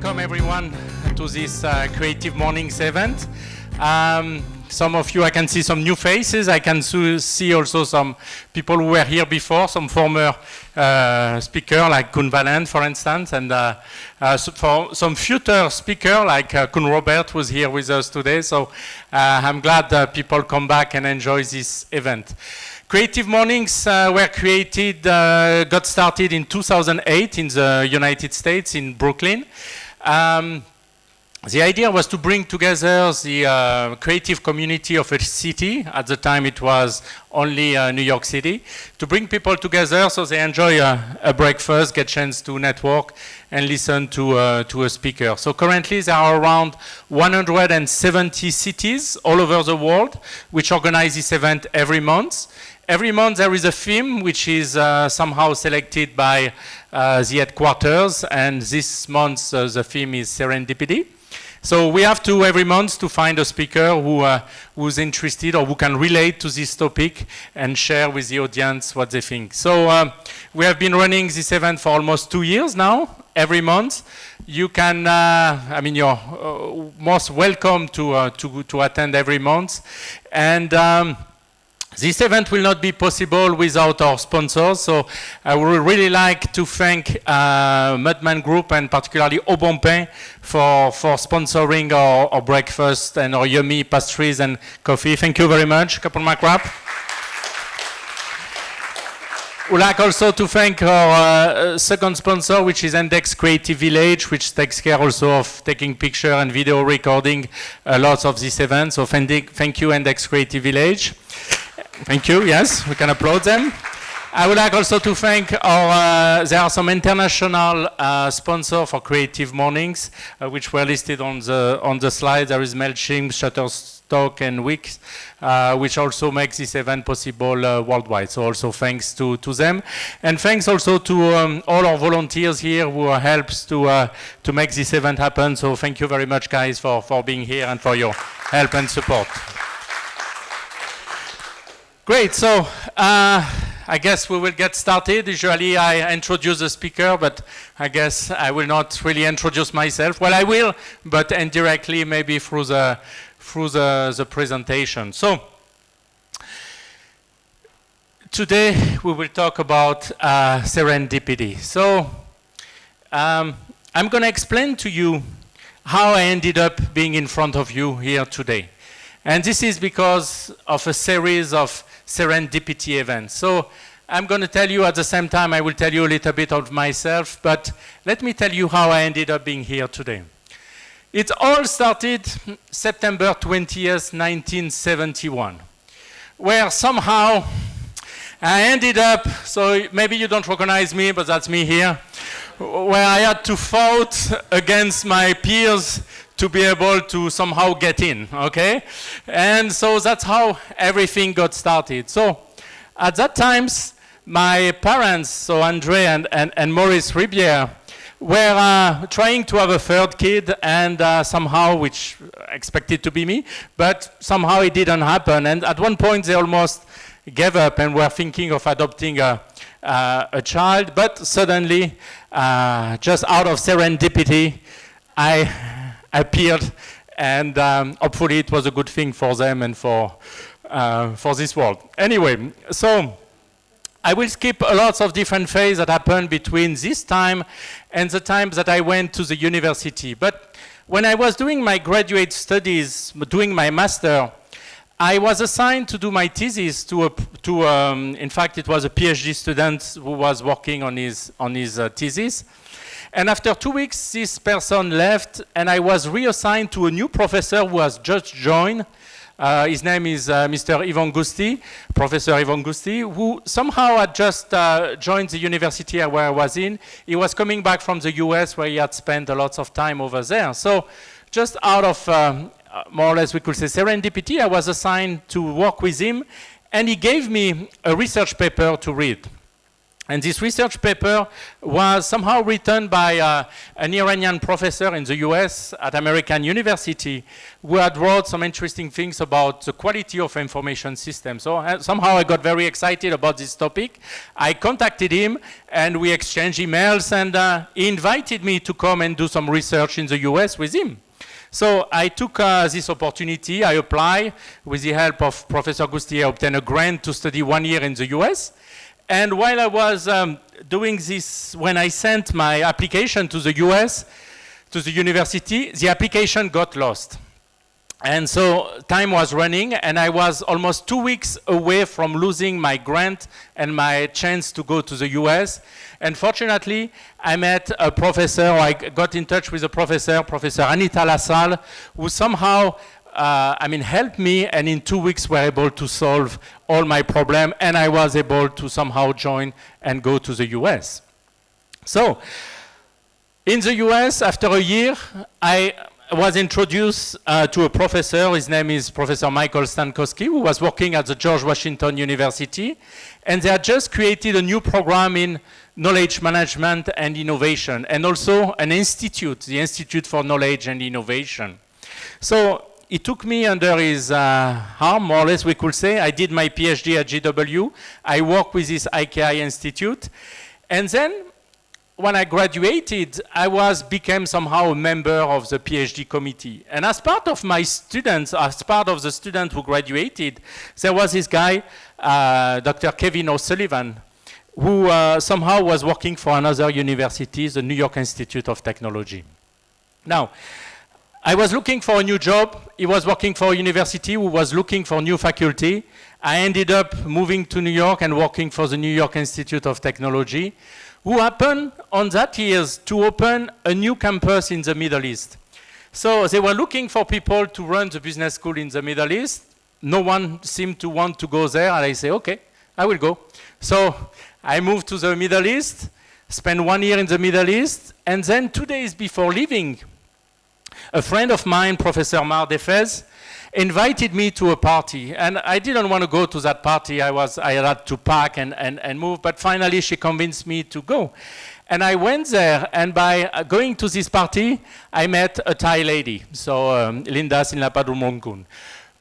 welcome everyone to this Creative Mornings event. Some of you, I can see some new faces. I can see also some people who were here before, some former speakers like Koen Valent, for instance, and for some future speakers like Koen Robert was here with us today. So I'm glad that people come back and enjoy this event. Creative Mornings were created, got started in 2008 in the United States, in Brooklyn. The idea was to bring together the creative community of a city. At the time it was only New York City, to bring people together so they enjoy a breakfast, get a chance to network and listen to a speaker. So currently there are around 170 cities all over the world which organize this event every month. Every month there is a theme which is somehow selected by the headquarters, and this month the theme is Serendipity. So we have to, every month, to find a speaker who's interested or who can relate to this topic and share with the audience what they think. So we have been running this event for almost 2 years now, every month. You can, I mean, you're most welcome to attend every month. And this event will not be possible without our sponsors, so I would really like to thank Mudman Group and particularly Au Bon Pain for sponsoring our breakfast and our yummy pastries and coffee. Thank you very much. Couple my crap. We'd like also to thank our second sponsor, which is Index Creative Village, which takes care also of taking picture and video recording lots of this event. So thank you, Index Creative Village. Thank you, yes, we can applaud them. I would like also to thank our, there are some international sponsors for Creative Mornings, which were listed on the slide. There is MailChimp, Shutterstock, and Wix, which also makes this event possible worldwide. So also thanks to them. And thanks also to all our volunteers here who helps to make this event happen. So thank you very much, guys, for being here and for your help and support. Great, so I guess we will get started. Usually I introduce the speaker, but I guess I will not really introduce myself. Well, I will, but indirectly maybe through the presentation. So today we will talk about serendipity. So I'm going to explain to you how I ended up being in front of you here today. And this is because of a series of serendipity events. So I'm going to tell you at the same time, I will tell you a little bit of myself, but let me tell you how I ended up being here today. It all started September 20th, 1971, where somehow I ended up, so maybe you don't recognize me, but that's me here, where I had to fight against my peers to be able to somehow get in, okay? And so that's how everything got started. So at that time, my parents, so Andre and Maurice Ribiere, were trying to have a third kid, and somehow, which expected to be me, but somehow it didn't happen. And at one point they almost gave up and were thinking of adopting a child, but suddenly, just out of serendipity, I appeared, and hopefully it was a good thing for them and for this world. Anyway, so I will skip a lot of different phases that happened between this time and the time that I went to the university. But when I was doing my graduate studies, doing my master, I was assigned to do my thesis in fact, it was a PhD student who was working on his thesis. And after 2 weeks, this person left, and I was reassigned to a new professor who has just joined. His name is Mr. Ivan Gusti, Professor Ivan Gusti, who somehow had just joined the university where I was in. He was coming back from the US, where he had spent a lot of time over there. So just out of, more or less, we could say serendipity, I was assigned to work with him, and he gave me a research paper to read. And this research paper was somehow written by an Iranian professor in the US at American University who had wrote some interesting things about the quality of information systems. So somehow I got very excited about this topic. I contacted him and we exchanged emails, and he invited me to come and do some research in the US with him. So I took this opportunity. I applied with the help of Professor Goustier, I obtained a grant to study 1 year in the US. And while I was doing this, when I sent my application to the US, to the university, the application got lost. And so time was running, and I was almost 2 weeks away from losing my grant and my chance to go to the US. And fortunately, I met a professor, I got in touch with a professor, Professor Anita Lassalle, who somehow helped me, and in 2 weeks were able to solve all my problem, and I was able to somehow join and go to the US. So, in the US, after a year, I was introduced to a professor. His name is Professor Michael Stankowski, who was working at the George Washington University, and they had just created a new program in knowledge management and innovation, and also an institute, the Institute for Knowledge and Innovation. So, he took me under his arm, more or less we could say. I did my PhD at GW. I worked with this IKI Institute. And then, when I graduated, I became somehow a member of the PhD committee. And as part of my students, as part of the students who graduated, there was this guy, Dr. Kevin O'Sullivan, who somehow was working for another university, the New York Institute of Technology. Now, I was looking for a new job. He was working for a university who was looking for new faculty. I ended up moving to New York and working for the New York Institute of Technology, who happened on that years to open a new campus in the Middle East. So they were looking for people to run the business school in the Middle East. No one seemed to want to go there, and I say, okay, I will go. So I moved to the Middle East, spent 1 year in the Middle East, and then 2 days before leaving, a friend of mine, Professor Mar Defez, invited me to a party. And I didn't want to go to that party. I had to pack and move, but finally she convinced me to go. And I went there, and by going to this party, I met a Thai lady, so Linda Sinlapadumongkun.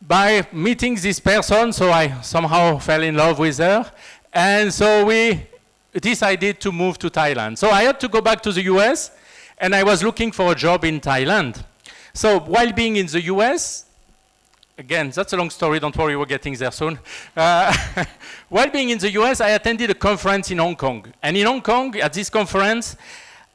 By meeting this person, so I somehow fell in love with her, and so we decided to move to Thailand. So I had to go back to the US, and I was looking for a job in Thailand. So while being in the US, again, that's a long story, don't worry, we're getting there soon. While being in the US, I attended a conference in Hong Kong. And in Hong Kong, at this conference,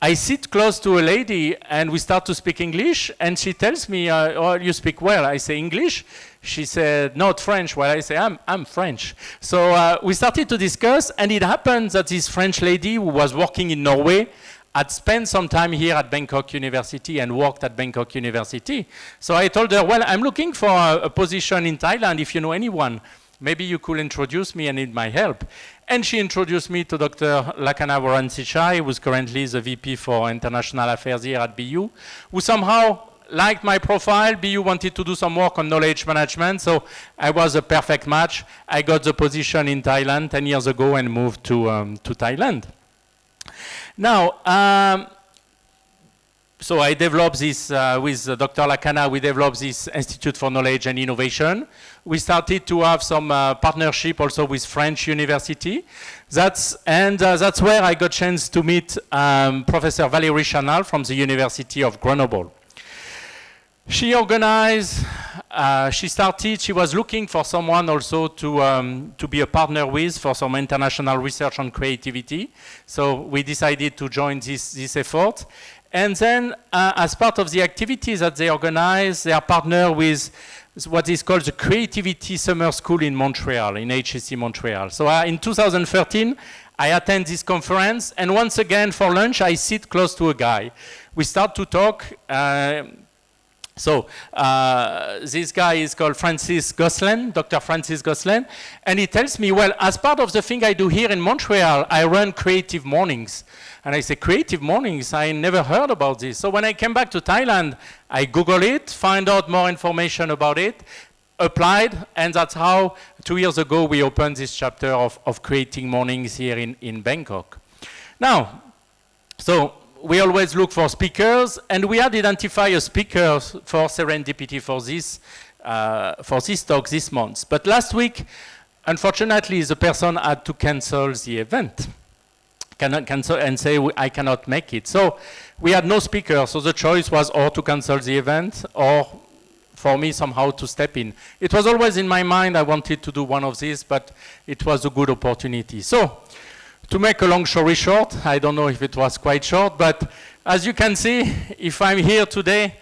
I sit close to a lady, and we start to speak English, and she tells me, oh, you speak well. I say, English? She said, not French. Well, I say, I'm French. So we started to discuss, and it happened that this French lady who was working in Norway had spent some time here at Bangkok University and worked at Bangkok University. So I told her, well, I'm looking for a position in Thailand. If you know anyone, maybe you could introduce me and need my help. And she introduced me to Dr. Lakana Waransichai, who's currently the VP for International Affairs here at BU, who somehow liked my profile. BU wanted to do some work on knowledge management, so I was a perfect match. I got the position in Thailand 10 years ago and moved to Thailand. Now, so I developed this with Dr. Lakana. We developed this Institute for Knowledge and Innovation. We started to have some partnership also with French University. That's where I got a chance to meet Professor Valérie Chanal from the University of Grenoble. She organized, she was looking for someone also to be a partner with for some international research on creativity. So we decided to join this effort. And then as part of the activities that they organize, they are partnered with what is called the Creativity Summer School in Montreal, in HEC Montreal. So in 2013, I attend this conference, and once again for lunch, I sit close to a guy. We start to talk. So this guy is called Francis Gosselin, Dr. Francis Gosselin, and he tells me, well, as part of the thing I do here in Montreal, I run CreativeMornings. And I say, CreativeMornings? I never heard about this. So when I came back to Thailand, I Google it, find out more information about it, applied, and that's how 2 years ago we opened this chapter of Creating Mornings here in Bangkok. Now, so we always look for speakers, and we had identified a speaker for Serendipity for this talk this month. But last week, unfortunately, the person had to cancel the event. Cannot cancel and say, I cannot make it. So we had no speaker, so the choice was or to cancel the event or for me somehow to step in. It was always in my mind, I wanted to do one of these, but it was a good opportunity. So to make a long story short, I don't know if it was quite short, but as you can see, if I'm here today,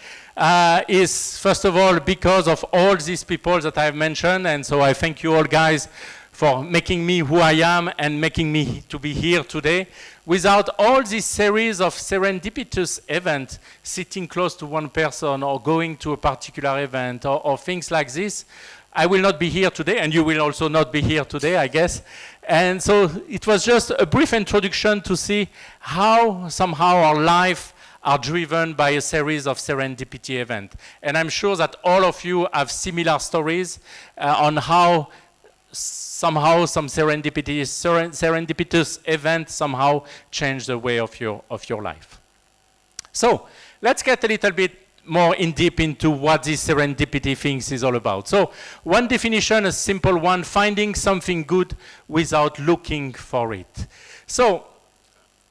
is first of all because of all these people that I've mentioned, and so I thank you all guys for making me who I am and making me to be here today. Without all this series of serendipitous events, sitting close to one person or going to a particular event or things like this, I will not be here today, and you will also not be here today, I guess. And so it was just a brief introduction to see how somehow our life are driven by a series of serendipity events. And I'm sure that all of you have similar stories on how somehow some serendipitous event somehow change the way of your life. So let's get a little bit more in deep into what this serendipity things is all about. So one definition, a simple one, finding something good without looking for it. So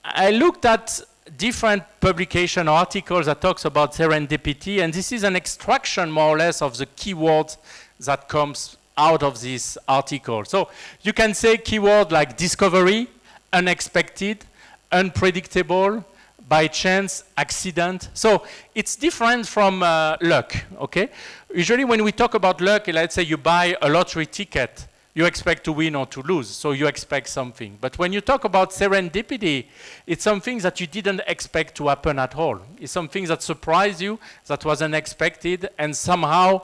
I looked at different publication articles that talks about serendipity, and this is an extraction more or less of the keywords that comes out of this article. So you can say keyword like discovery, unexpected, unpredictable, by chance, accident. So it's different from luck, okay? Usually when we talk about luck, let's say you buy a lottery ticket, you expect to win or to lose, so you expect something. But when you talk about serendipity, it's something that you didn't expect to happen at all. It's something that surprised you, that was unexpected, and somehow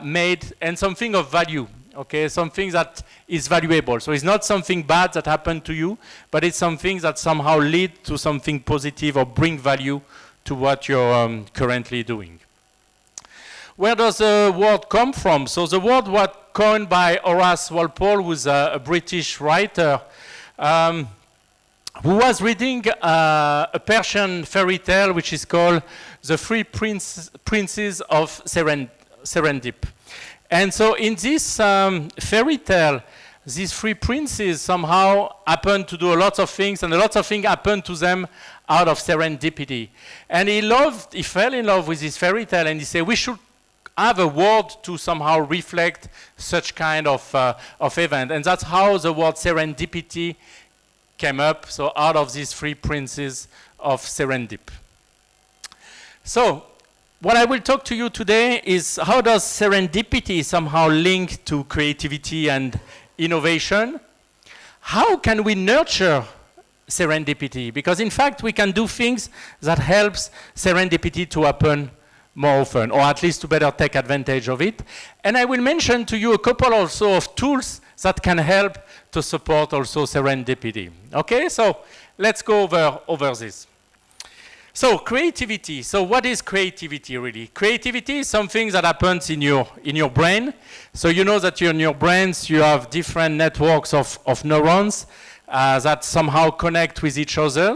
made, and something of value, okay, something that is valuable. So it's not something bad that happened to you, but it's something that somehow lead to something positive or bring value to what you're currently doing. Where does the word come from? So the word was coined by Horace Walpole, who's a British writer, who was reading a Persian fairy tale which is called The Three Princes of Serendip. And so in this fairy tale, these three princes somehow happened to do a lot of things, and a lot of things happened to them out of serendipity. And he fell in love with this fairy tale, and he said, we should have a word to somehow reflect such kind of event. And that's how the word serendipity came up, so out of these three princes of Serendip. So what I will talk to you today is how does serendipity somehow link to creativity and innovation? How can we nurture serendipity? Because in fact we can do things that helps serendipity to happen more often, or at least to better take advantage of it. And I will mention to you a couple also of tools that can help to support also serendipity. Okay, so let's go over this. So creativity. So what is creativity really? Creativity is something that happens in your brain. So you know that in your brains you have different networks of neurons that somehow connect with each other.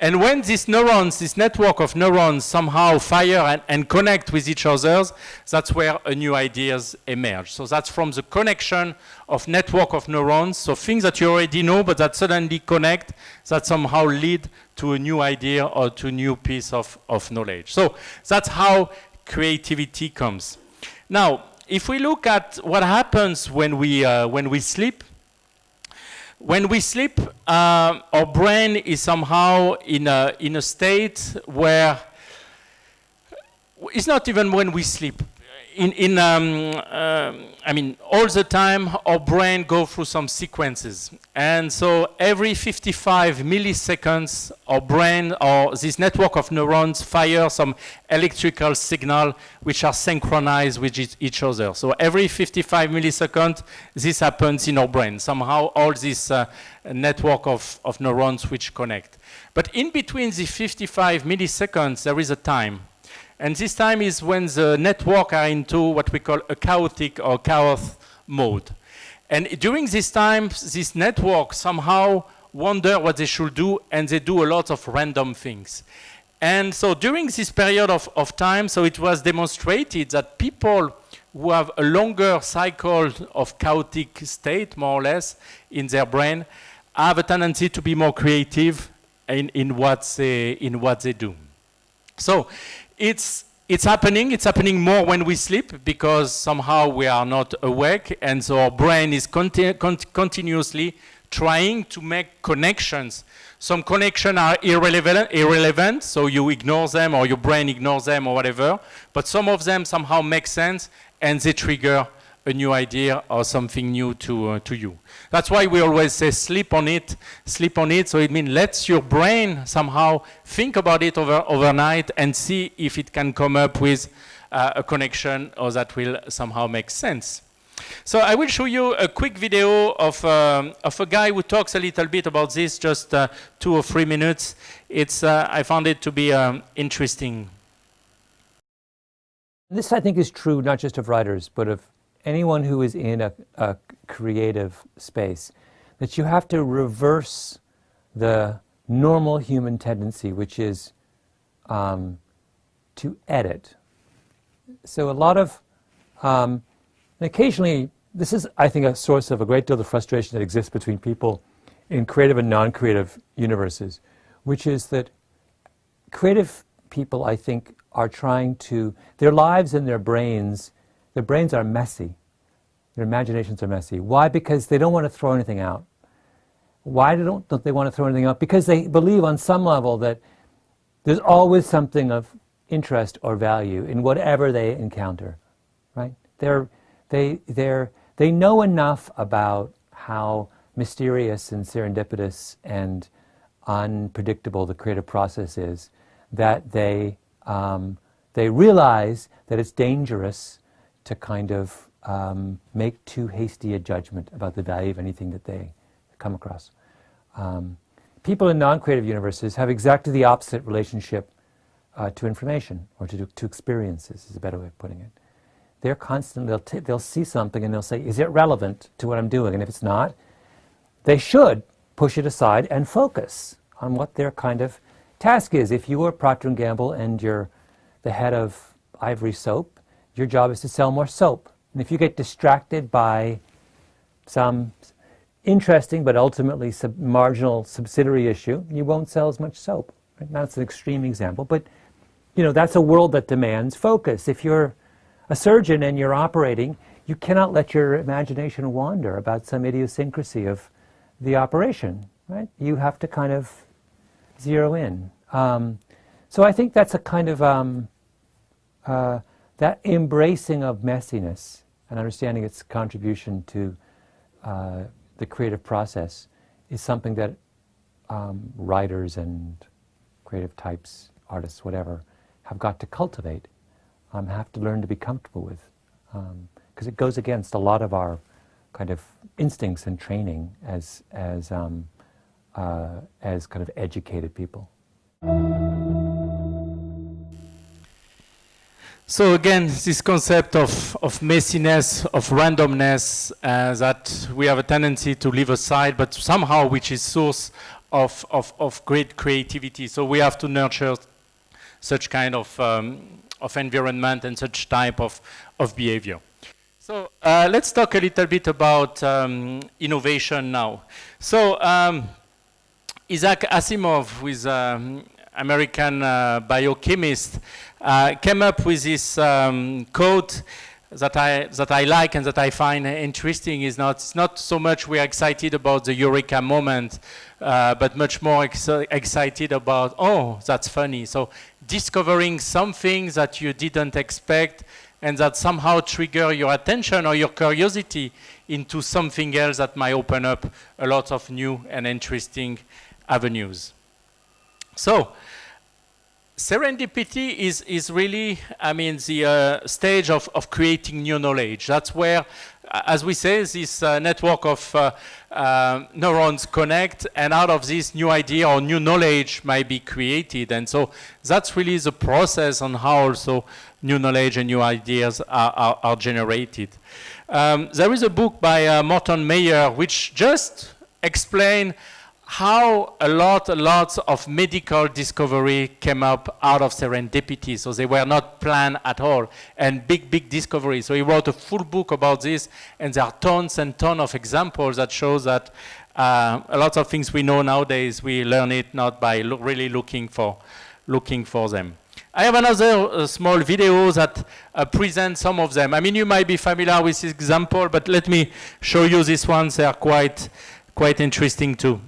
And when these neurons, this network of neurons somehow fire and connect with each other, that's where new ideas emerge. So that's from the connection of network of neurons, so things that you already know but that suddenly connect, that somehow lead to a new idea or to a new piece of knowledge. So that's how creativity comes. Now, if we look at what happens when we sleep, our brain is somehow in a state where it's not even when we sleep. I mean, all the time our brain goes through some sequences. And so every 55 milliseconds, our brain, or this network of neurons, fire some electrical signal which are synchronized with each other. So every 55 milliseconds, this happens in our brain. Somehow all this network of neurons which connect. But in between the 55 milliseconds, there is a time. And this time is when the network are into what we call a chaotic or chaos mode. And during this time, this network somehow wonder what they should do, and they do a lot of random things. And so during this period of time, so it was demonstrated that people who have a longer cycle of chaotic state, more or less, in their brain, have a tendency to be more creative in what they do. So it's happening more when we sleep, because somehow we are not awake, and so our brain is continuously trying to make connections. Some connections are irrelevant, so you ignore them, or your brain ignores them, or whatever, but some of them somehow make sense, and they trigger a new idea or something new to you. That's why we always say sleep on it, so it means let your brain somehow think about it overnight and see if it can come up with a connection or that will somehow make sense. So I will show you a quick video of a guy who talks a little bit about this, just 2 or 3 minutes. I found it to be interesting. This, I think, is true not just of writers, but of anyone who is in a creative space, that you have to reverse the normal human tendency, which is to edit. So a lot of, and occasionally, this is, I think, a source of a great deal of frustration that exists between people in creative and non-creative universes, which is that creative people, I think, are trying to, their lives and their brains are messy. Their imaginations are messy. Why? Because they don't want to throw anything out. Why don't they want to throw anything out? Because they believe on some level that there's always something of interest or value in whatever they encounter, right? They know enough about how mysterious and serendipitous and unpredictable the creative process is that they realize that it's dangerous to kind of make too hasty a judgment about the value of anything that they come across. People in non-creative universes have exactly the opposite relationship to information, or to experiences, is a better way of putting it. They're constantly, they'll see something and they'll say, is it relevant to what I'm doing? And if it's not, they should push it aside and focus on what their kind of task is. If you were Procter & Gamble and you're the head of Ivory Soap, your job is to sell more soap. And if you get distracted by some interesting but ultimately marginal subsidiary issue, you won't sell as much soap. Right? That's an extreme example, but that's a world that demands focus. If you're a surgeon and you're operating, you cannot let your imagination wander about some idiosyncrasy of the operation. Right? You have to kind of zero in. So I think that's a kind of that embracing of messiness and understanding its contribution to the creative process is something that writers and creative types, artists, whatever, have got to cultivate, have to learn to be comfortable with, because it goes against a lot of our kind of instincts and training as kind of educated people. So again, this concept of messiness, of randomness, that we have a tendency to leave aside, but somehow which is source of great creativity. So we have to nurture such kind of environment and such type of behavior. So let's talk a little bit about innovation now. So Isaac Asimov, who is American biochemist, came up with this quote that I like and that I find interesting. It's not so much we're excited about the eureka moment, but much more excited about, oh, that's funny. So discovering something that you didn't expect and that somehow trigger your attention or your curiosity into something else that might open up a lot of new and interesting avenues. So serendipity is really, I mean, the stage of creating new knowledge. That's where, as we say, this network of neurons connect, and out of this new idea or new knowledge might be created. And so that's really the process on how also new knowledge and new ideas are generated. There is a book by Morton Mayer which just explains how a lot of medical discovery came up out of serendipity. So they were not planned at all, and big discoveries. So he wrote a full book about this, and there are tons and tons of examples that shows that a lot of things we know nowadays, we learn it not by really looking for them. I have another small video that presents some of them. I mean, you might be familiar with this example, but let me show you these ones. They are quite interesting too.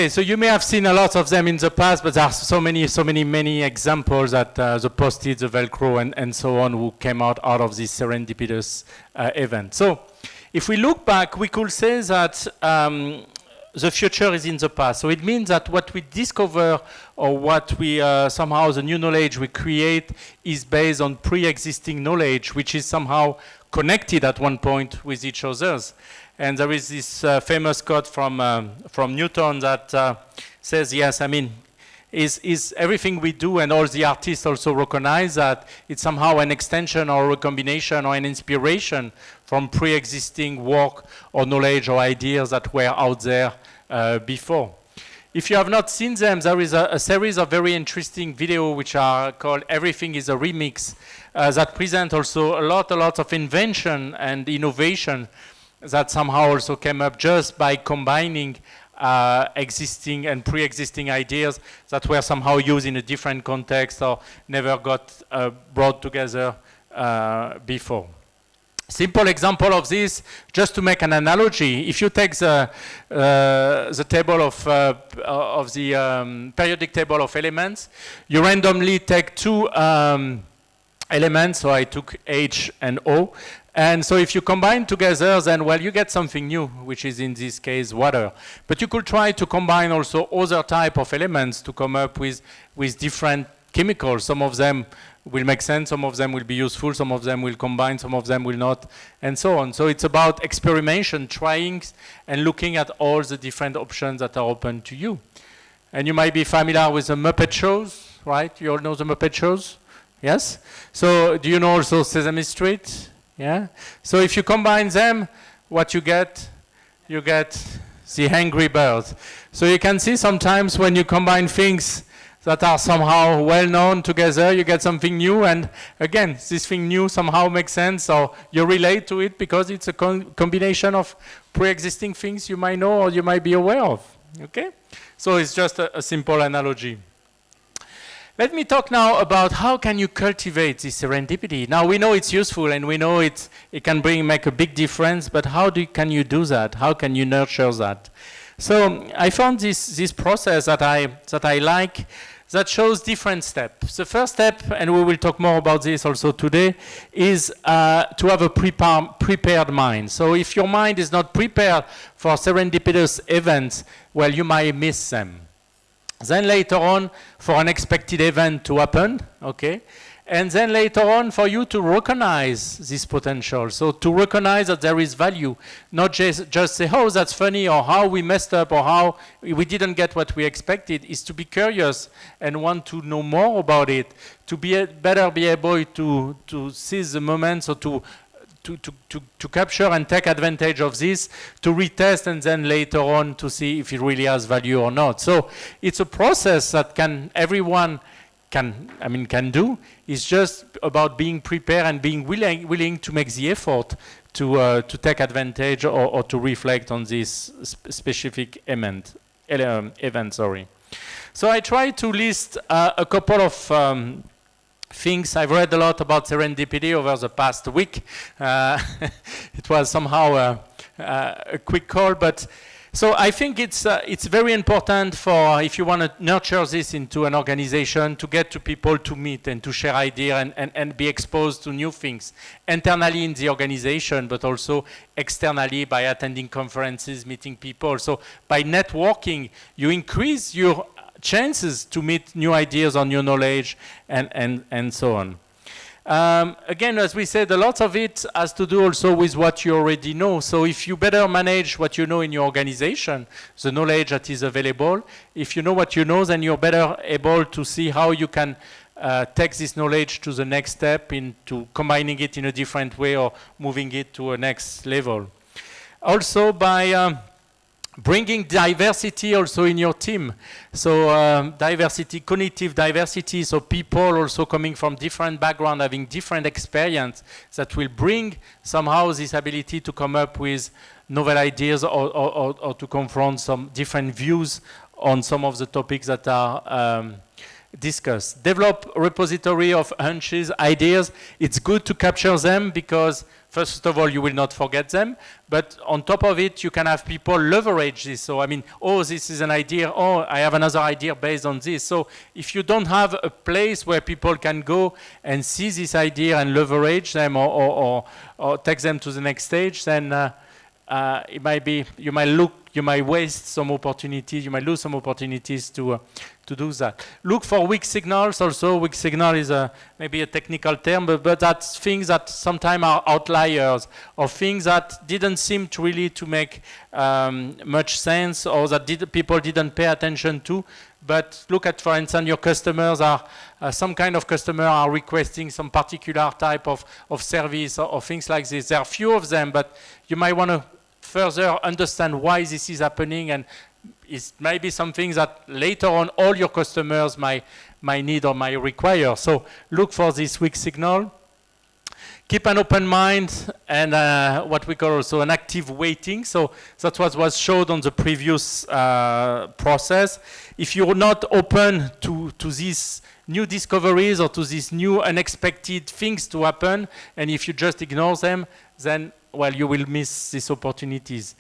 So you may have seen a lot of them in the past, but there are so many examples that the Post-it, the Velcro, and so on, who came out of this serendipitous event. So if we look back, we could say that the future is in the past. So it means that what we discover or what we somehow the new knowledge we create is based on pre-existing knowledge, which is somehow connected at one point with each other's. And there is this famous quote from Newton that says, yes, I mean, is everything we do, and all the artists also recognize that it's somehow an extension or a combination or an inspiration from pre-existing work or knowledge or ideas that were out there before. If you have not seen them, there is a series of very interesting videos which are called Everything is a Remix that present also a lot of invention and innovation that somehow also came up just by combining existing and pre-existing ideas that were somehow used in a different context or never got brought together before. Simple example of this, just to make an analogy, if you take the table of the periodic table of elements, you randomly take two elements, so I took H and O, and so if you combine together, then, well, you get something new, which is in this case water. But you could try to combine also other type of elements to come up with different chemicals. Some of them will make sense, some of them will be useful, some of them will combine, some of them will not, and so on. So it's about experimentation, trying and looking at all the different options that are open to you. And you might be familiar with the Muppet shows, right? You all know the Muppet shows? Yes? So do you know also Sesame Street? Yeah? So if you combine them, what you get the Angry Bird. So you can see sometimes when you combine things that are somehow well known together, you get something new, and again, this thing new somehow makes sense, or you relate to it because it's a combination of pre-existing things you might know or you might be aware of, okay? So it's just a simple analogy. Let me talk now about how can you cultivate this serendipity. Now we know it's useful and we know it can make a big difference, but how can you do that? How can you nurture that? So I found this process that I like, that shows different steps. The first step, and we will talk more about this also today, is to have a prepared mind. So if your mind is not prepared for serendipitous events, well, you might miss them. Then later on, for an unexpected event to happen, okay? And then later on, for you to recognize this potential. So to recognize that there is value, not just say, oh, that's funny, or how we messed up, or how we didn't get what we expected, is to be curious and want to know more about it, to better be able to seize the moment, so to capture and take advantage of this, to retest, and then later on to see if it really has value or not. So it's a process that everyone can do. It's just about being prepared and being willing to make the effort to take advantage or to reflect on this specific event. So I try to list a couple of things. I've read a lot about serendipity over the past week. It was somehow a quick call, but so I think it's very important for, if you want to nurture this into an organization, to get to people to meet and to share ideas and be exposed to new things, internally in the organization, but also externally by attending conferences, meeting people. So by networking, you increase your chances to meet new ideas or new knowledge and so on. Again, as we said, a lot of it has to do also with what you already know. So if you better manage what you know in your organization, the knowledge that is available, if you know what you know, then you're better able to see how you can take this knowledge to the next step, into combining it in a different way or moving it to a next level. Also by bringing diversity also in your team. So diversity, cognitive diversity, so people also coming from different backgrounds, having different experience, that will bring somehow this ability to come up with novel ideas or to confront some different views on some of the topics that are discussed. Develop a repository of hunches, ideas. It's good to capture them because first of all, you will not forget them, but on top of it, you can have people leverage this. So, I mean, oh, this is an idea. Oh, I have another idea based on this. So, if you don't have a place where people can go and see this idea and leverage them or take them to the next stage, then it might be, you might waste some opportunities, you might lose some opportunities to do that. Look for weak signals also. Weak signal is maybe a technical term, but that's things that sometimes are outliers or things that didn't seem to really to make much sense or that people didn't pay attention to. But look at, for instance, your customers are, some kind of customer are requesting some particular type of service or things like this. There are few of them, but you might want to further understand why this is happening, and it may be something that later on all your customers might need or might require. So look for this weak signal. Keep an open mind and what we call also an active waiting. So that's what was showed on the previous process. If you're not open to these new discoveries or to these new unexpected things to happen, and if you just ignore them, then, well, you will miss these opportunities.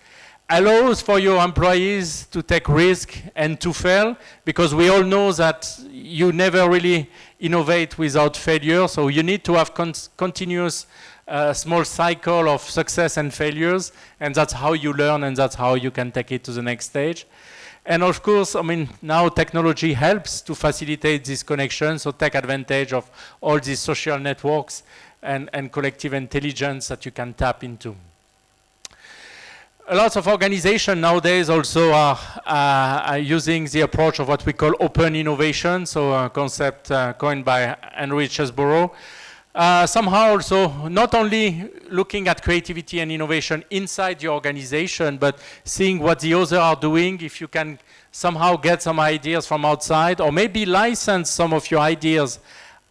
Allows for your employees to take risk and to fail, because we all know that you never really innovate without failure. So you need to have continuous small cycle of success and failures, and that's how you learn, and that's how you can take it to the next stage. And of course, I mean, now technology helps to facilitate this connection, so take advantage of all these social networks and collective intelligence that you can tap into. A lot of organizations nowadays also are using the approach of what we call open innovation, so a concept coined by Henry Chesborough. Somehow also not only looking at creativity and innovation inside your organization, but seeing what the others are doing, if you can somehow get some ideas from outside, or maybe license some of your ideas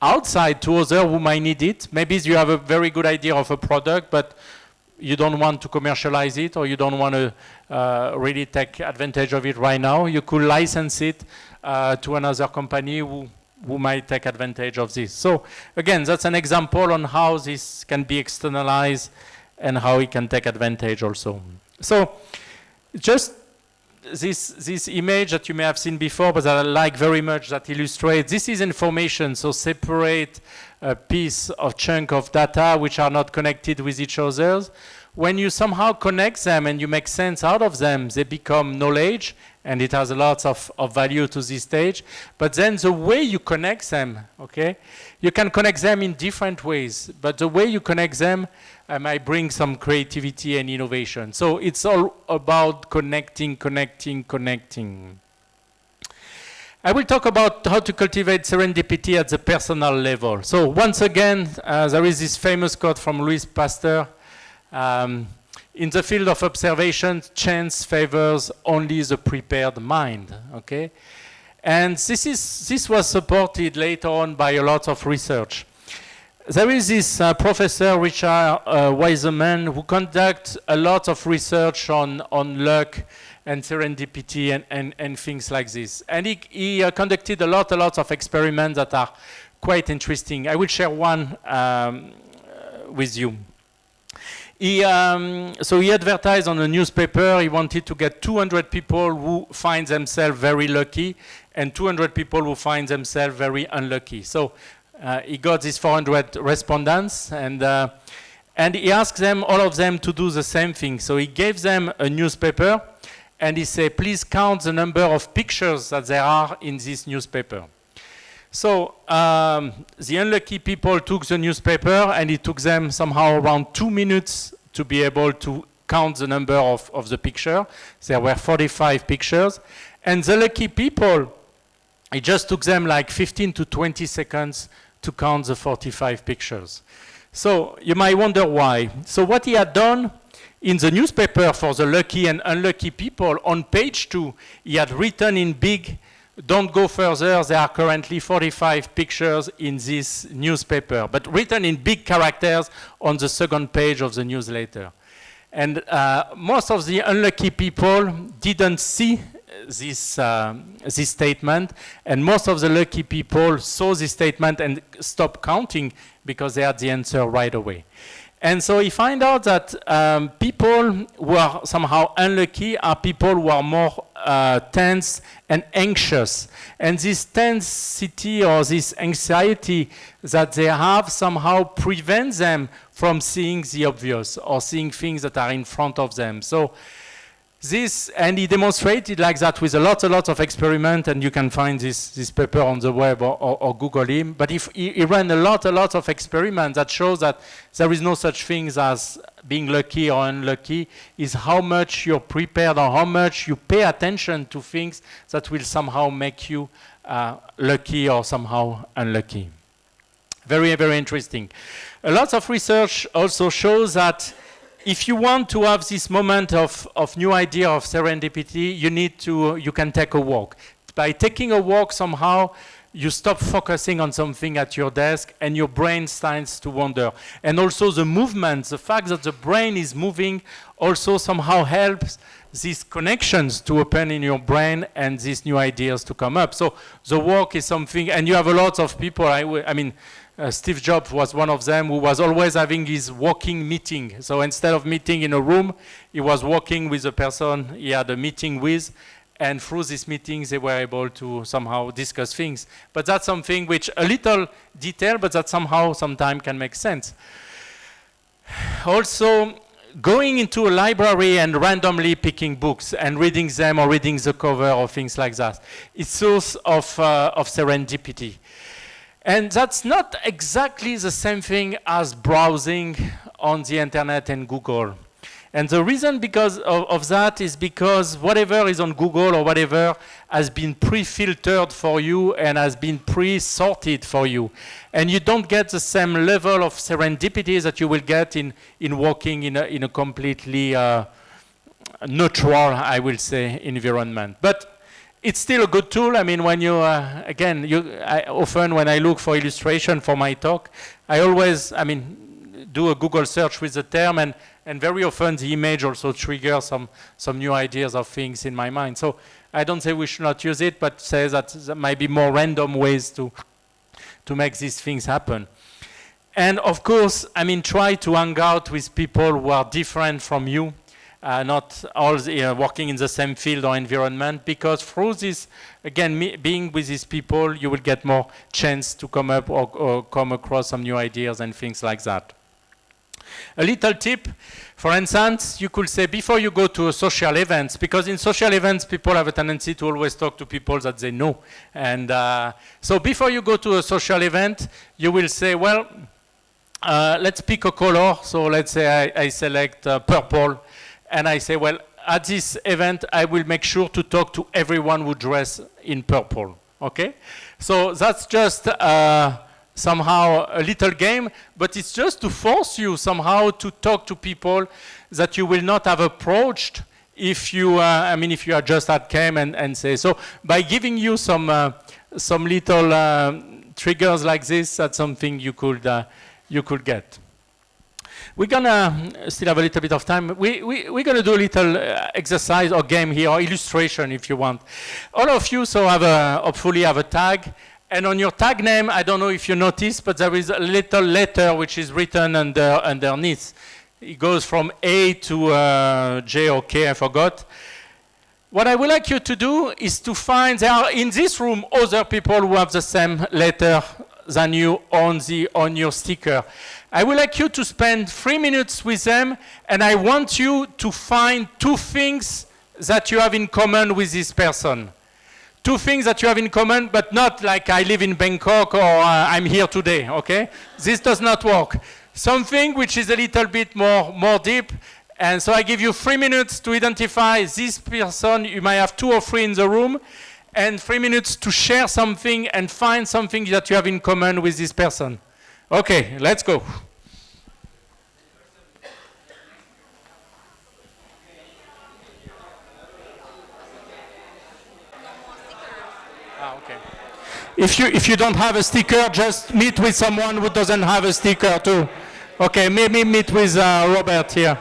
outside to others who might need it. Maybe you have a very good idea of a product, but you don't want to commercialize it, or you don't want to really take advantage of it right now. You could license it to another company who might take advantage of this. So again, that's an example on how this can be externalized and how it can take advantage also. So just this image that you may have seen before, but that I like very much, that illustrates, this is information, so separate a piece of chunk of data which are not connected with each other. When you somehow connect them and you make sense out of them, they become knowledge, and it has a lot of value to this stage. But then the way you connect them, okay, you can connect them in different ways, but the way you connect them might bring some creativity and innovation. So it's all about connecting. I will talk about how to cultivate serendipity at the personal level. So once again, there is this famous quote from Louis Pasteur. In the field of observation, chance favors only the prepared mind, okay? And this was supported later on by a lot of research. There is this professor, Richard Wiseman, who conducts a lot of research on luck and serendipity and things like this. And he conducted a lot of experiments that are quite interesting. I will share one with you. So he advertised on a newspaper. He wanted to get 200 people who find themselves very lucky and 200 people who find themselves very unlucky. So he got these 400 respondents, and he asked them, all of them, to do the same thing. So he gave them a newspaper, and he said, please count the number of pictures that there are in this newspaper. So the unlucky people took the newspaper, and it took them somehow around 2 minutes to be able to count the number of the picture. There were 45 pictures. And the lucky people, it just took them like 15 to 20 seconds to count the 45 pictures. So you might wonder why. So what he had done in the newspaper for the lucky and unlucky people, on page 2, he had written in big, don't go further, there are currently 45 pictures in this newspaper, but written in big characters on the second page of the newsletter. And most of the unlucky people didn't see this statement, and most of the lucky people saw this statement and stopped counting because they had the answer right away. And so he found out that people who are somehow unlucky are people who are more tense and anxious. And this tensity or this anxiety that they have somehow prevents them from seeing the obvious or seeing things that are in front of them. So this, and he demonstrated like that with a lot of experiments, and you can find this paper on the web or Google him. But he ran a lot of experiments that shows that there is no such thing as being lucky or unlucky. Is how much you're prepared or how much you pay attention to things that will somehow make you lucky or somehow unlucky. Very interesting. A lot of research also shows that if you want to have this moment of new idea of serendipity, you can take a walk. By taking a walk, somehow, you stop focusing on something at your desk and your brain starts to wander. And also the movement, the fact that the brain is moving also somehow helps these connections to open in your brain and these new ideas to come up. So the walk is something, and you have a lot of people, Steve Jobs was one of them who was always having his walking meeting. So instead of meeting in a room, he was walking with the person he had a meeting with, and through these meetings they were able to somehow discuss things. But that's something which, a little detail, but that somehow sometimes can make sense. Also, going into a library and randomly picking books and reading them or reading the cover or things like that, it's source of serendipity. And that's not exactly the same thing as browsing on the internet and Google. And the reason because of that is because whatever is on Google or whatever has been pre-filtered for you and has been pre-sorted for you. And you don't get the same level of serendipity that you will get in walking in a completely neutral, I will say, environment. But it's still a good tool. I mean, when you, often when I look for illustration for my talk, I always, do a Google search with the term, and very often the image also triggers some new ideas of things in my mind. So I don't say we should not use it, but say that there might be more random ways to make these things happen. And of course, try to hang out with people who are different from you, not all working in the same field or environment, because through this, again, being with these people, you will get more chance to come up or come across some new ideas and things like that. A little tip, for instance, you could say before you go to a social event, because in social events people have a tendency to always talk to people that they know. And so before you go to a social event, you will say, well, let's pick a color. So let's say I select purple, and I say, well, at this event I will make sure to talk to everyone who dress in purple, okay? So that's just somehow a little game, but it's just to force you somehow to talk to people that you will not have approached if you, if you are just at camp and say. So by giving you some little triggers like this, that's something you could get. We're gonna still have a little bit of time. We're gonna do a little exercise or game here, or illustration if you want. All of you so hopefully have a tag. And on your tag name, I don't know if you noticed, but there is a little letter which is written underneath. It goes from A to J or K, I forgot. What I would like you to do is to find, there are in this room other people who have the same letter than you on your sticker. I would like you to spend 3 minutes with them, and I want you to find 2 things that you have in common with this person. 2 things that you have in common, but not like I live in Bangkok or I'm here today, okay? This does not work. Something which is a little bit more deep, and so I give you 3 minutes to identify this person. You might have 2 or 3 in the room, and 3 minutes to share something and find something that you have in common with this person. Okay, let's go. Okay. If you don't have a sticker, just meet with someone who doesn't have a sticker too. Okay, maybe meet with Robert here.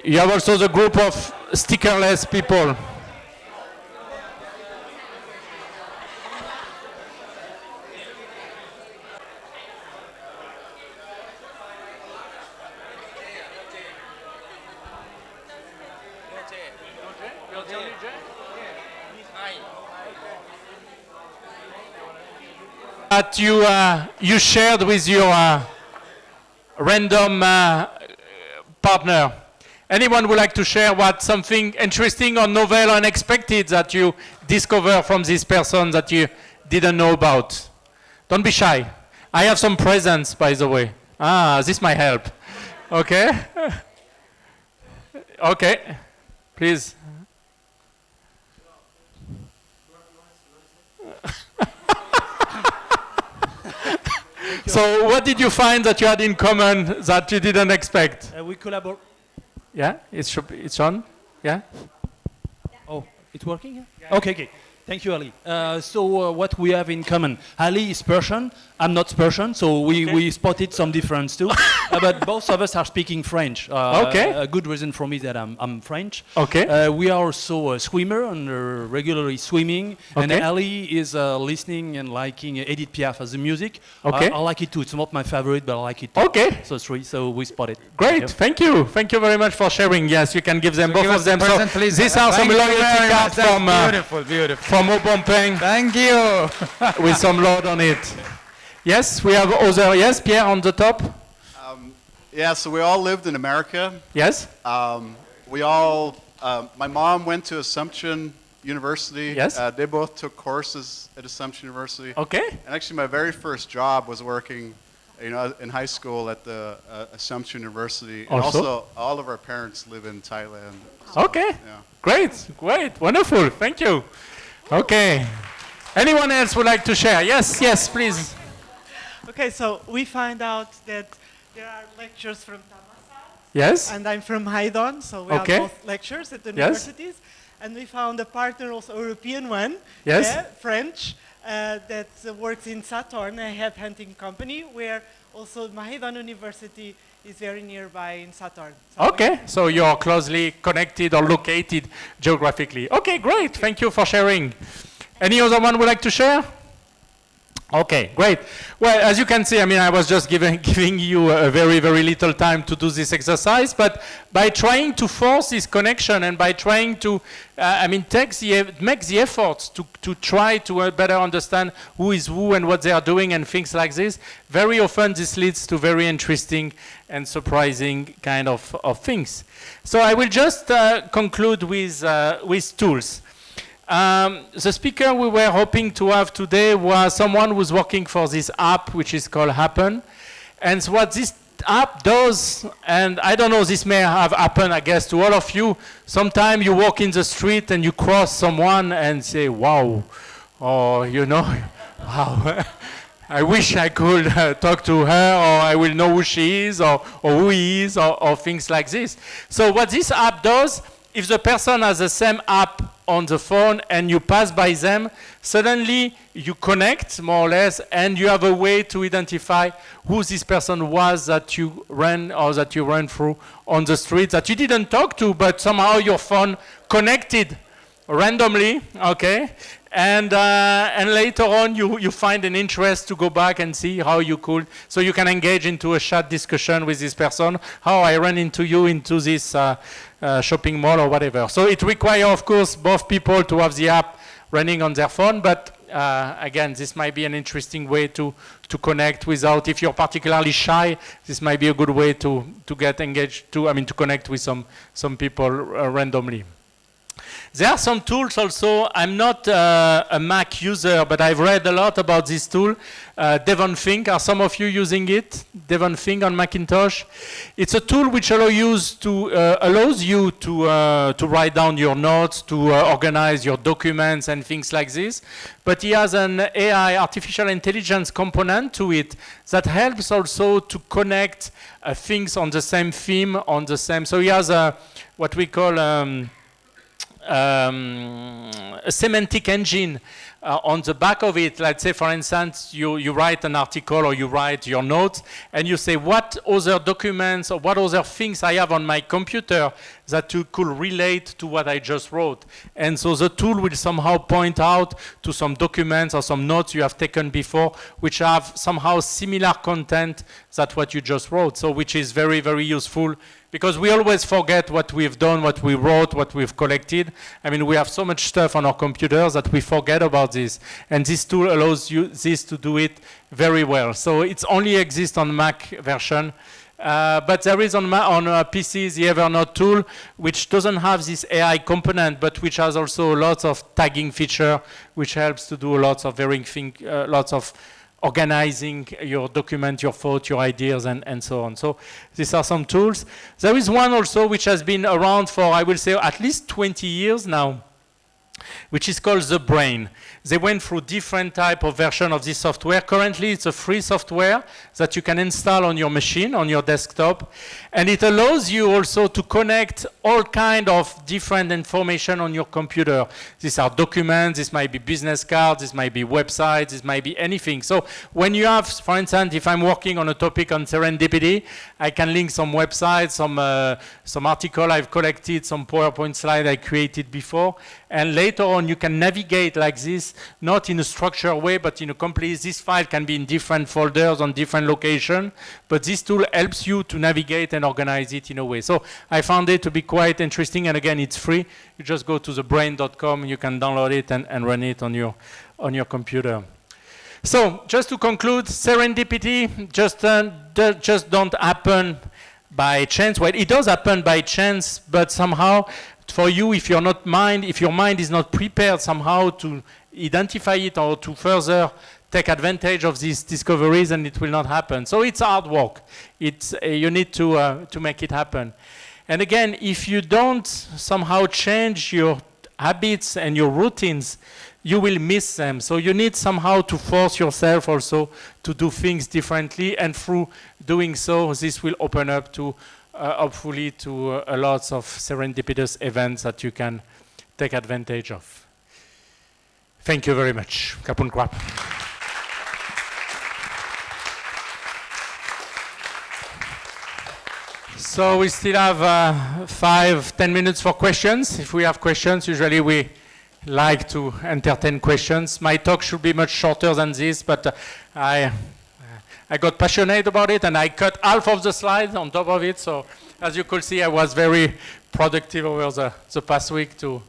You have also the group of stickerless people. That you shared with your random partner. Anyone would like to share what something interesting or novel or unexpected that you discover from this person that you didn't know about? Don't be shy. I have some presents, by the way. This might help. Okay? Okay. Please. So what did you find that you had in common that you didn't expect? We collaborate. Yeah, it's on. Yeah. Oh, it's working? Yeah? Okay, okay. Thank you, Ali. So what we have in common, Ali is Persian, I'm not Persian, so we spotted some difference too. But both of us are speaking French. Okay. A good reason for me that I'm French. Okay. We are also a swimmer and regularly swimming. And Okay. Ali is listening and liking Edith Piaf as the music. Okay. I like it too. It's not my favorite, but I like it too. Okay. So three, so we spotted. Great, thank you. Thank you very much for sharing. Yes, you can give them both of them. So these are some loyalty cards from beautiful, beautiful. from Obompeng Thank you. with some load on it. Yes, we have other. Yes, Pierre on the top. Yeah, so we all lived in America. Yes. My mom went to Assumption University. Yes. They both took courses at Assumption University. Okay. And actually, my very first job was working, in high school at the Assumption University. And Also? all of our parents live in Thailand. So, Okay. Yeah. Great. Great. Wonderful. Thank you. Okay. Anyone else would like to share? Yes. Yes, please. Okay, so we find out that there are lectures from Thammasat, Yes. and I'm from Haidon, so we Okay. have both lectures at the universities. And we found a partner, also European one, Yes. French, that works in Saturn, a headhunting company, where also Haidon University is very nearby in Saturn. So Okay. So you're closely connected or located geographically. Okay. Great. Thank you for sharing. Any other one would like to share? Okay, great. Well, as you can see, I mean, I was just giving you a very, very little time to do this exercise, but by trying to force this connection and by trying to, make the efforts to try to better understand who is who and what they are doing and things like this, very often this leads to very interesting and surprising kind of things. So I will just conclude with tools. The speaker we were hoping to have today was someone who's working for this app, which is called Happen. And so what this app does, and I don't know, this may have happened, I guess, to all of you. Sometimes you walk in the street and you cross someone and say, wow, or, wow. I wish I could talk to her, or I will know who she is, or who he is, or things like this. So what this app does, if the person has the same app on the phone and you pass by them, suddenly you connect more or less and you have a way to identify who this person was that you ran or that you ran through on the street that you didn't talk to, but somehow your phone connected randomly, okay? And later on you find an interest to go back and see how you could, so you can engage into a chat discussion with this person, how I ran into you into this shopping mall or whatever. So it requires, of course, both people to have the app running on their phone, but again, this might be an interesting way to connect without, if you're particularly shy, this might be a good way to get engaged, to connect with some people randomly. There are some tools also. I'm not a Mac user, but I've read a lot about this tool. Devon Think, are some of you using it? Devon Think on Macintosh. It's a tool which allows you to write down your notes, to organize your documents and things like this. But he has an AI, artificial intelligence component to it that helps also to connect things on the same theme, so he has what we call a semantic engine on the back of it. Let's say, for instance, you write an article or you write your notes and you say, what other documents or what other things I have on my computer that you could relate to what I just wrote. And so the tool will somehow point out to some documents or some notes you have taken before which have somehow similar content that what you just wrote. So which is very, very useful, because we always forget what we've done, what we wrote, what we've collected. I mean, we have so much stuff on our computers that we forget about this. And this tool allows you to do it very well. So it only exists on Mac version. But there is on PCs the Evernote tool, which doesn't have this AI component, but which has also lots of tagging feature, which helps to do lots of lots of organizing your document, your thoughts, your ideas, and so on. So these are some tools. There is one also which has been around for, I will say, at least 20 years now. which is called The Brain. They went through different type of version of this software. Currently, it's a free software that you can install on your machine, on your desktop. And it allows you also to connect all kind of different information on your computer. These are documents, this might be business cards, this might be websites, this might be anything. So when you have, for instance, if I'm working on a topic on serendipity, I can link some websites, some article I've collected, some PowerPoint slide I created before, and later on you can navigate like this, not in a structured way, but in a complete, this file can be in different folders on different locations, but this tool helps you to navigate and organize it in a way. So I found it to be quite interesting, and again, it's free. You just go to thebrain.com, you can download it and run it on your computer. So just to conclude, serendipity just don't happen by chance. Well, it does happen by chance, but somehow for you, if your mind is not prepared somehow to identify it or to further take advantage of these discoveries, and it will not happen. So it's hard work. You need to make it happen. And again, if you don't somehow change your habits and your routines, you will miss them. So you need somehow to force yourself also to do things differently, and through doing so, this will open up to hopefully to a lot of serendipitous events that you can take advantage of. Thank you very much. Kapun Kwap. So we still have 5-10 minutes for questions. If we have questions, usually we like to entertain questions. My talk should be much shorter than this, but I got passionate about it, and I cut half of the slides on top of it. So as you could see, I was very productive over the past week to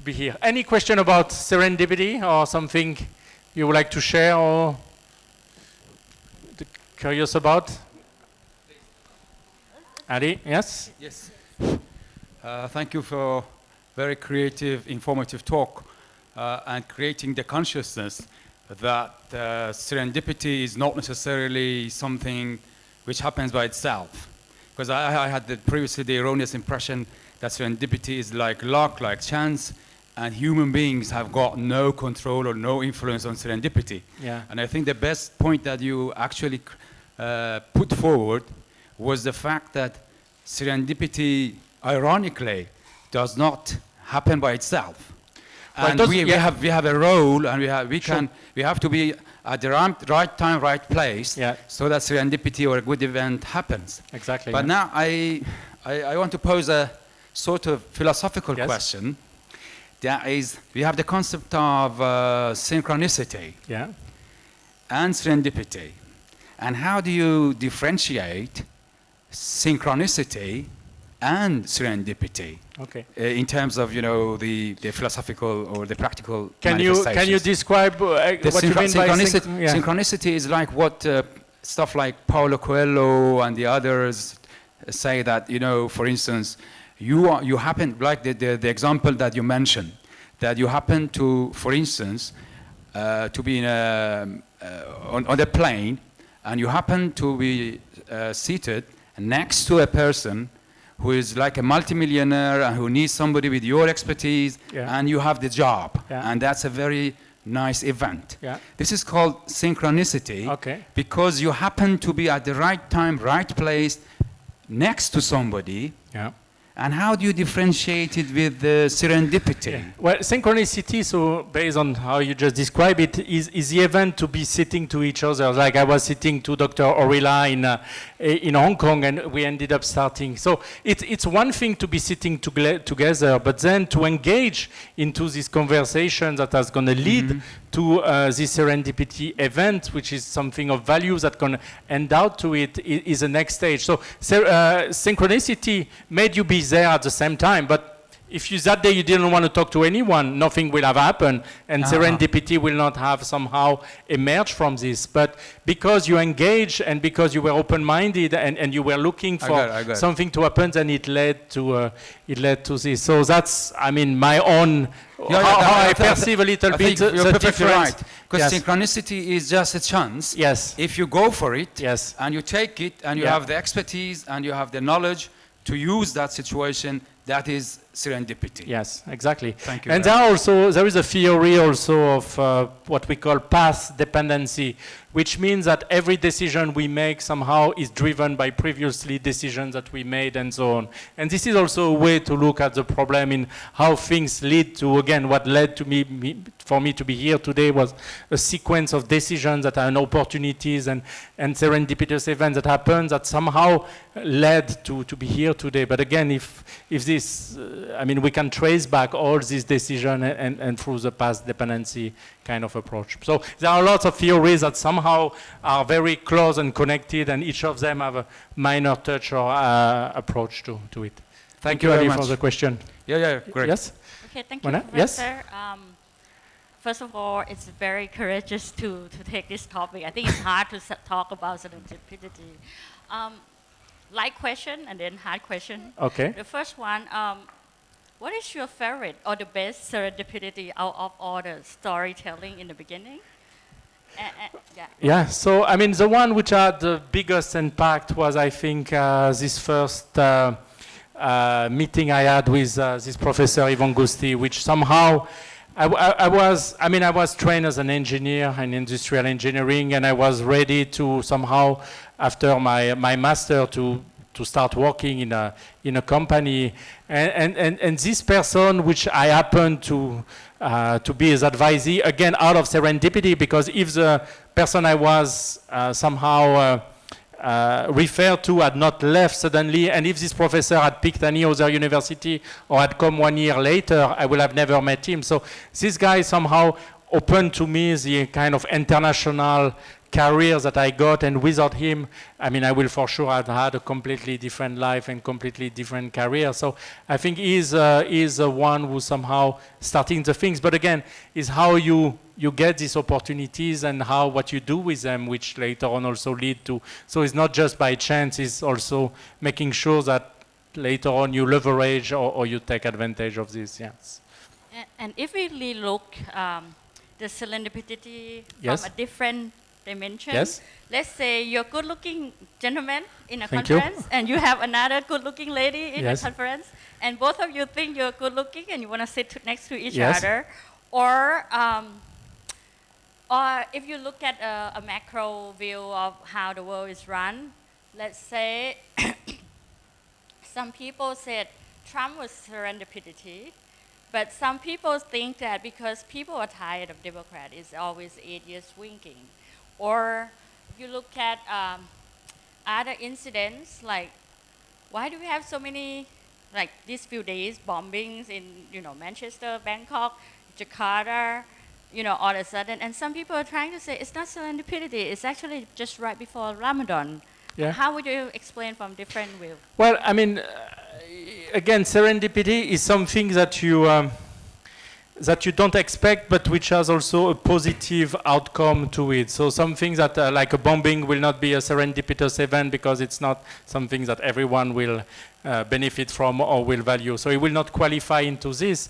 be here. Any question about serendipity or something you would like to share or curious about? Ali, yes? Yes. Thank you for very creative, informative talk and creating the consciousness that serendipity is not necessarily something which happens by itself. Because I had previously the erroneous impression that serendipity is like luck, like chance, and human beings have got no control or no influence on serendipity. Yeah. And I think the best point that you actually put forward was the fact that serendipity, ironically, does not happen by itself. And we have a role, and we have to be at the right time, right place, so that serendipity or a good event happens. Exactly. But now I want to pose a sort of philosophical question. That is, we have the concept of synchronicity and serendipity. And how do you differentiate synchronicity and serendipity in terms of the philosophical or the practical manifestations? Can you describe what you mean by synchronicity? Is like what stuff like Paulo Coelho and the others say, that for instance, you happen, like the example that you mentioned, that you happen to, for instance, to be on the plane, and you happen to be seated next to a person who is like a multimillionaire and who needs somebody with your expertise, and you have the job. And that's a very nice event. This is called synchronicity, because you happen to be at the right time, right place, next to somebody. And how do you differentiate it with serendipity? Well, synchronicity, so based on how you just described it, is the event to be sitting to each other. Like I was sitting to Dr. Orilla in Hong Kong, and we ended up starting. So it's one thing to be sitting together, but then to engage into this conversation that is going to lead to this serendipity event, which is something of value that can end out to it, is the next stage. So synchronicity made you be there at the same time, but if that day you didn't want to talk to anyone, nothing will have happened, and serendipity will not have somehow emerged from this. But because you engaged and because you were open-minded and you were looking for something to happen, then it led to this. So that's, I mean, my own how I perceive a little bit the difference. Right. Because synchronicity is just a chance. If you go for it, and you take it, and you have the expertise, and you have the knowledge to use that situation, That is serendipity. Yes, exactly. Thank you And very there is a theory also of what we call path dependency, which means that every decision we make somehow is driven by previously decisions that we made and so on. And this is also a way to look at the problem in how things lead to, again, what led to for me to be here today was a sequence of decisions that are opportunities and serendipitous events that happened that somehow led to be here today. But again, if this, I mean, we can trace back all these decisions and through the past dependency kind of approach. So there are lots of theories that somehow are very close and connected, and each of them have a minor touch or approach to it. Thank you, very Ali, much. for the question. Yeah, great. Yes? Okay, thank you, Mona? Yes? Professor. First of all, it's very courageous to take this topic. I think it's hard to talk about serendipity. Light question and then hard question. Okay. The first one, what is your favorite or the best serendipity out of all the storytelling in the beginning? Yeah. Yeah, so I mean, the one which had the biggest impact was, I think, this first meeting I had with this professor, Ivan Gusti, which somehow I was trained as an engineer in industrial engineering, and I was ready to somehow, after my master, to start working in a company, and this person, which I happened to be his advisee, again out of serendipity, because if the person I was somehow referred to had not left suddenly, and if this professor had picked any other university or had come 1 year later, I would have never met him. So this guy somehow opened to me the kind of international career that I got, and without him, I mean, I will for sure have had a completely different life and completely different career. So I think he's the one who somehow starting the things, but again, is how you get these opportunities and what you do with them, which later on also lead to. So it's not just by chance, it's also making sure that later on you leverage or you take advantage of this, yes. And if we really look the serendipity Yes. from a different dimension. Yes. Let's say you're a good-looking gentleman in a Thank you. conference, and you have another good-looking lady in Yes. a conference, and both of you think you're good-looking and you want to sit next to each Yes. other. Or if you look at a macro view of how the world is run, let's say some people said Trump was serendipity, but some people think that because people are tired of Democrat, it's always 8 years winking. Or if you look at other incidents, like why do we have so many, like these few days, bombings in, Manchester, Bangkok, Jakarta, all of a sudden, and some people are trying to say it's not serendipity, it's actually just right before Ramadan. Yeah. How would you explain from different views? Well, I mean, again, serendipity is something that you don't expect, but which has also a positive outcome to it. So something that, like a bombing, will not be a serendipitous event because it's not something that everyone will benefit from or will value. So it will not qualify into this.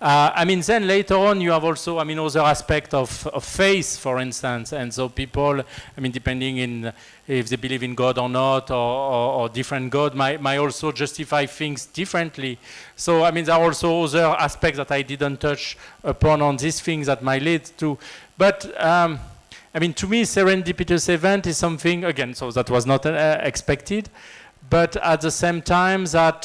I mean, then later on, you have also, other aspect of faith, for instance. And so people, depending in if they believe in God or not, or different God, might also justify things differently. So, there are also other aspects that I didn't touch upon on these things that might lead to. But, to me, serendipitous event is something, again, so that was not expected. But at the same time that,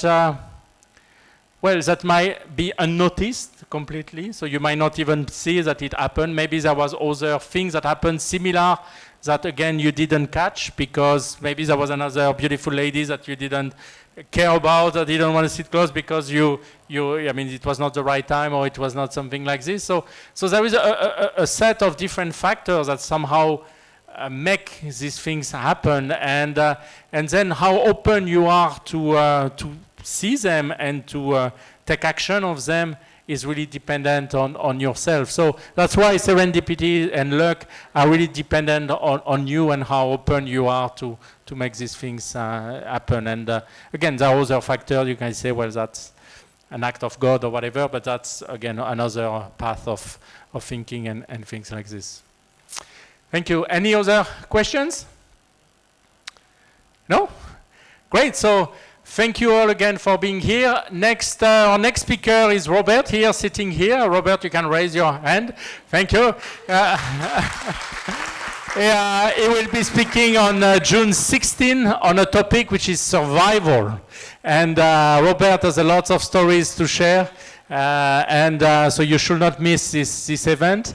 that might be unnoticed completely. So you might not even see that it happened. Maybe there was other things that happened similar that, again, you didn't catch because maybe there was another beautiful lady that you didn't care about or didn't want to sit close because it was not the right time or it was not something like this. So there is a set of different factors that somehow make these things happen, and then how open you are to see them and to take action of them is really dependent on yourself. So that's why serendipity and luck are really dependent on you and how open you are to make these things happen. And again, there are other factors. You can say, well, that's an act of God or whatever, but that's, again, another path of thinking and things like this. Thank you. Any other questions? No? Great. So thank you all again for being here. Next, our next speaker is Robert, here, sitting here. Robert, you can raise your hand. Thank you. Yeah, he will be speaking on June 16 on a topic which is survival. And Robert has a lot of stories to share. So you should not miss this event.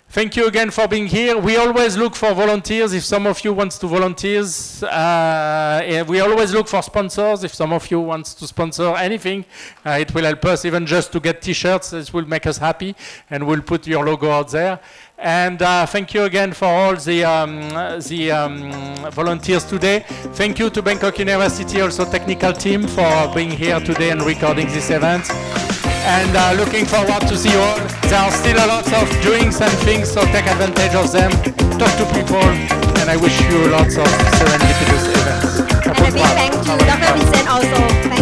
Thank you again for being here. We always look for volunteers. If some of you want to volunteer, we always look for sponsors. If some of you want to sponsor anything, it will help us, even just to get T-shirts. It will make us happy, and we'll put your logo out there. And thank you again for all the volunteers today. Thank you to Bangkok University, also technical team, for being here today and recording this event. And looking forward to see you all. There are still a lot of drinks and things, so take advantage of them. Talk to people, and I wish you lots of serendipitous events. And a big thank you, Dr. Vincent, also.